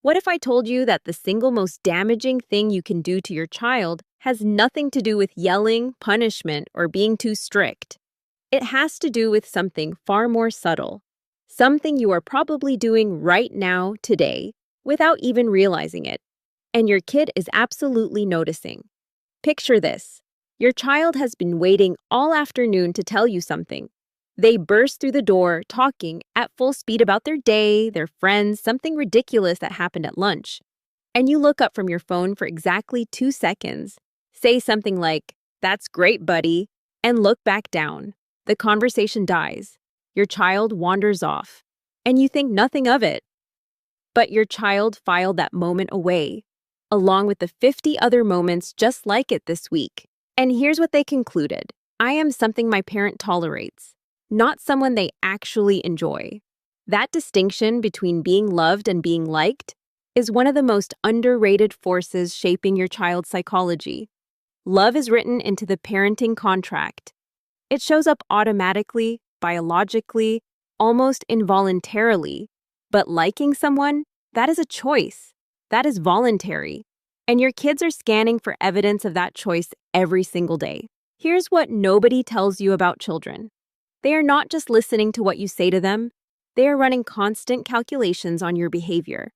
What if I told you that the single most damaging thing you can do to your child has nothing to do with yelling, punishment, or being too strict? It has to do with something far more subtle, something you are probably doing right now, today, without even realizing it, and your kid is absolutely noticing. Picture this. Your child has been waiting all afternoon to tell you something. They burst through the door, talking at full speed about their day, their friends, something ridiculous that happened at lunch. And you look up from your phone for exactly 2 seconds, say something like, "That's great, buddy," and look back down. The conversation dies. Your child wanders off, and you think nothing of it. But your child filed that moment away, along with the 50 other moments just like it this week. And here's what they concluded. I am something my parent tolerates, not someone they actually enjoy. That distinction between being loved and being liked is one of the most underrated forces shaping your child's psychology. Love is written into the parenting contract. It shows up automatically, biologically, almost involuntarily. But liking someone, that is a choice. That is voluntary. And your kids are scanning for evidence of that choice every single day. Here's what nobody tells you about children. They are not just listening to what you say to them, they are running constant calculations on your behavior.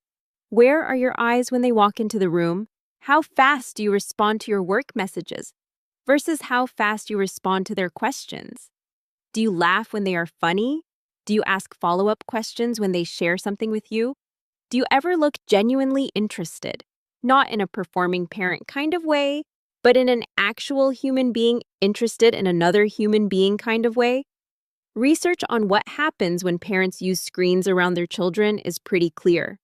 Where are your eyes when they walk into the room? How fast do you respond to your work messages versus how fast you respond to their questions? Do you laugh when they are funny? Do you ask follow-up questions when they share something with you? Do you ever look genuinely interested? Not in a performing parent kind of way, but in an actual human being interested in another human being kind of way? Research on what happens when parents use screens around their children is pretty clear.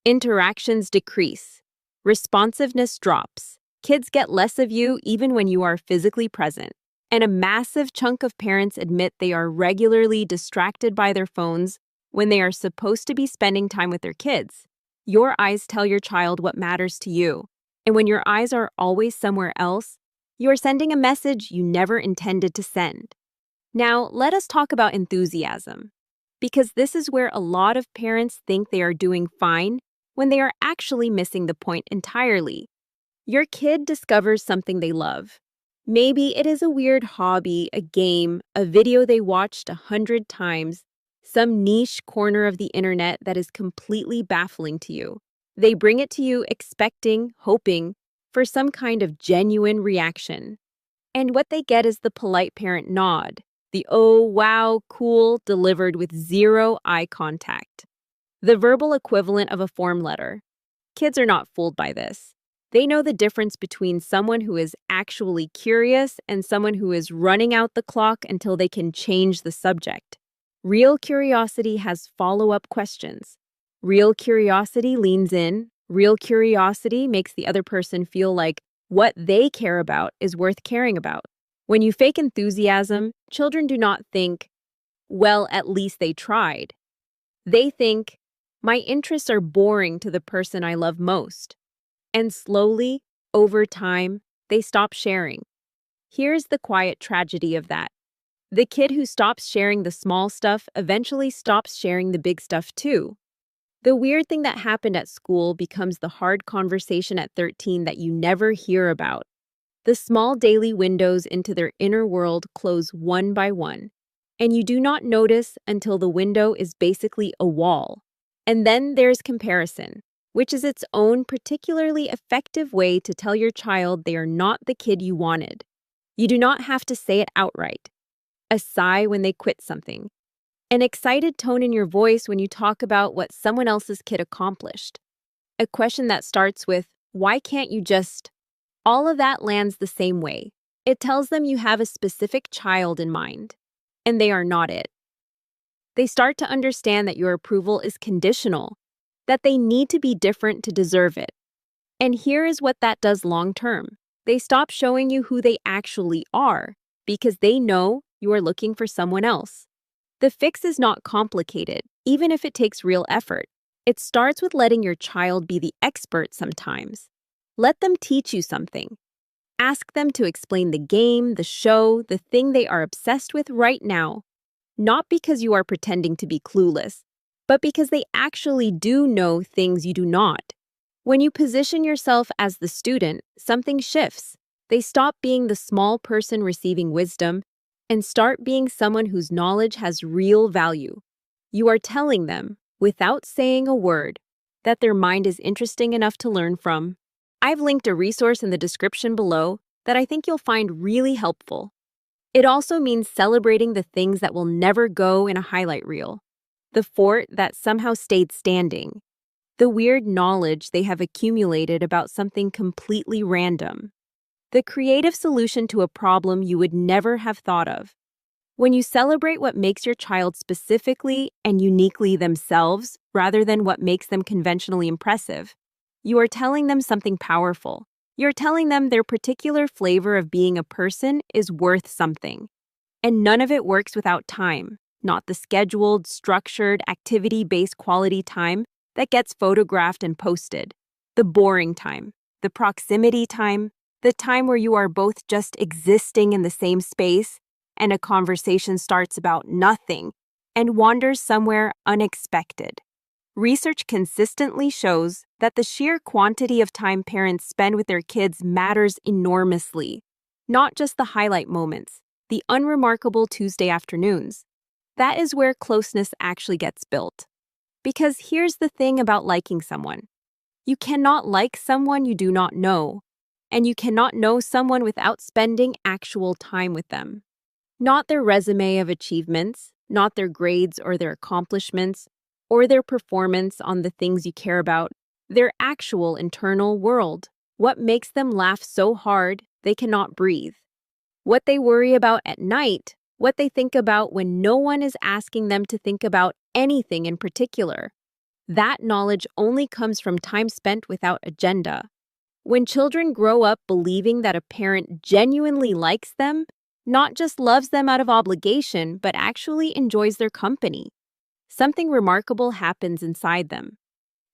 Interactions decrease. Responsiveness drops. Kids get less of you even when you are physically present. And a massive chunk of parents admit they are regularly distracted by their phones when they are supposed to be spending time with their kids. Your eyes tell your child what matters to you. And when your eyes are always somewhere else, you are sending a message you never intended to send. Now, let us talk about enthusiasm, because this is where a lot of parents think they are doing fine when they are actually missing the point entirely. Your kid discovers something they love. Maybe it is a weird hobby, a game, a video they watched 100 times, some niche corner of the internet that is completely baffling to you. They bring it to you expecting, hoping for some kind of genuine reaction. And what they get is the polite parent nod, the "oh, wow, cool" delivered with zero eye contact. The verbal equivalent of a form letter. Kids are not fooled by this. They know the difference between someone who is actually curious and someone who is running out the clock until they can change the subject. Real curiosity has follow-up questions. Real curiosity leans in. Real curiosity makes the other person feel like what they care about is worth caring about. When you fake enthusiasm, children do not think, well, at least they tried. They think, my interests are boring to the person I love most. And slowly, over time, they stop sharing. Here's the quiet tragedy of that. The kid who stops sharing the small stuff eventually stops sharing the big stuff too. The weird thing that happened at school becomes the hard conversation at 13 that you never hear about. The small daily windows into their inner world close one by one, and you do not notice until the window is basically a wall. And then there's comparison, which is its own particularly effective way to tell your child they are not the kid you wanted. You do not have to say it outright. A sigh when they quit something. An excited tone in your voice when you talk about what someone else's kid accomplished. A question that starts with, why can't you just... All of that lands the same way. It tells them you have a specific child in mind, and they are not it. They start to understand that your approval is conditional, that they need to be different to deserve it. And here is what that does long term. They stop showing you who they actually are, because they know you are looking for someone else. The fix is not complicated, even if it takes real effort. It starts with letting your child be the expert sometimes. Let them teach you something. Ask them to explain the game, the show, the thing they are obsessed with right now. Not because you are pretending to be clueless, but because they actually do know things you do not. When you position yourself as the student, something shifts. They stop being the small person receiving wisdom and start being someone whose knowledge has real value. You are telling them, without saying a word, that their mind is interesting enough to learn from. I've linked a resource in the description below that I think you'll find really helpful. It also means celebrating the things that will never go in a highlight reel. The fort that somehow stayed standing. The weird knowledge they have accumulated about something completely random. The creative solution to a problem you would never have thought of. When you celebrate what makes your child specifically and uniquely themselves rather than what makes them conventionally impressive, you are telling them something powerful. You're telling them their particular flavor of being a person is worth something. And none of it works without time, not the scheduled, structured, activity-based quality time that gets photographed and posted. The boring time, the proximity time, the time where you are both just existing in the same space and a conversation starts about nothing and wanders somewhere unexpected. Research consistently shows that the sheer quantity of time parents spend with their kids matters enormously, not just the highlight moments, the unremarkable Tuesday afternoons. That is where closeness actually gets built. Because here's the thing about liking someone. You cannot like someone you do not know, and you cannot know someone without spending actual time with them. Not their resume of achievements, not their grades or their accomplishments, or their performance on the things you care about, their actual internal world. What makes them laugh so hard they cannot breathe. What they worry about at night, what they think about when no one is asking them to think about anything in particular. That knowledge only comes from time spent without agenda. When children grow up believing that a parent genuinely likes them, not just loves them out of obligation, but actually enjoys their company, something remarkable happens inside them.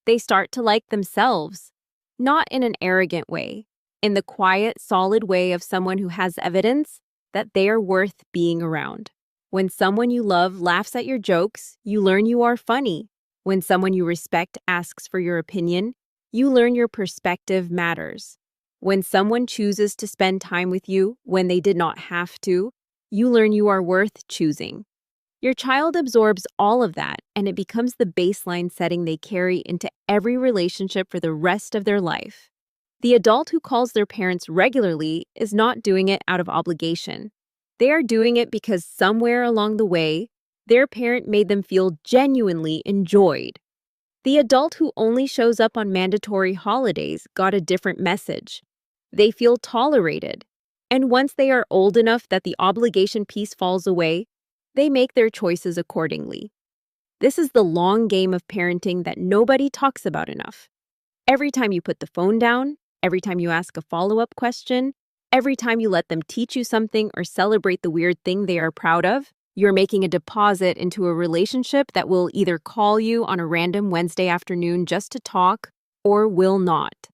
They start to like themselves, not in an arrogant way, in the quiet, solid way of someone who has evidence that they are worth being around. When someone you love laughs at your jokes, you learn you are funny. When someone you respect asks for your opinion, you learn your perspective matters. When someone chooses to spend time with you when they did not have to, you learn you are worth choosing. Your child absorbs all of that, and it becomes the baseline setting they carry into every relationship for the rest of their life. The adult who calls their parents regularly is not doing it out of obligation. They are doing it because somewhere along the way, their parent made them feel genuinely enjoyed. The adult who only shows up on mandatory holidays got a different message. They feel tolerated. And once they are old enough that the obligation piece falls away, they make their choices accordingly. This is the long game of parenting that nobody talks about enough. Every time you put the phone down, every time you ask a follow-up question, every time you let them teach you something or celebrate the weird thing they are proud of, you're making a deposit into a relationship that will either call you on a random Wednesday afternoon just to talk or will not.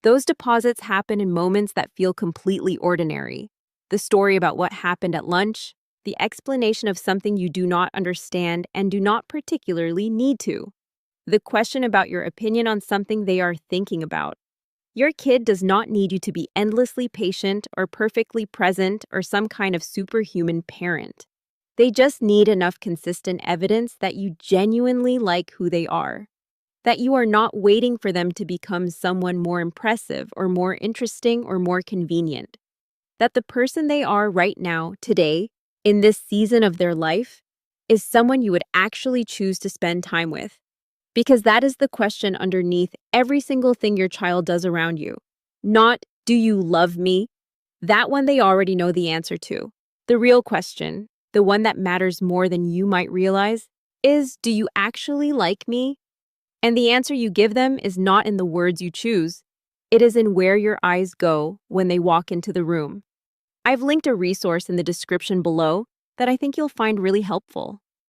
Those deposits happen in moments that feel completely ordinary. The story about what happened at lunch, the explanation of something you do not understand and do not particularly need to. The question about your opinion on something they are thinking about. Your kid does not need you to be endlessly patient or perfectly present or some kind of superhuman parent. They just need enough consistent evidence that you genuinely like who they are. That you are not waiting for them to become someone more impressive or more interesting or more convenient. That the person they are right now, today, in this season of their life, is someone you would actually choose to spend time with. Because that is the question underneath every single thing your child does around you. Not, do you love me? That one they already know the answer to. The real question, the one that matters more than you might realize, is, do you actually like me? And the answer you give them is not in the words you choose. It is in where your eyes go when they walk into the room. I've linked a resource in the description below that I think you'll find really helpful.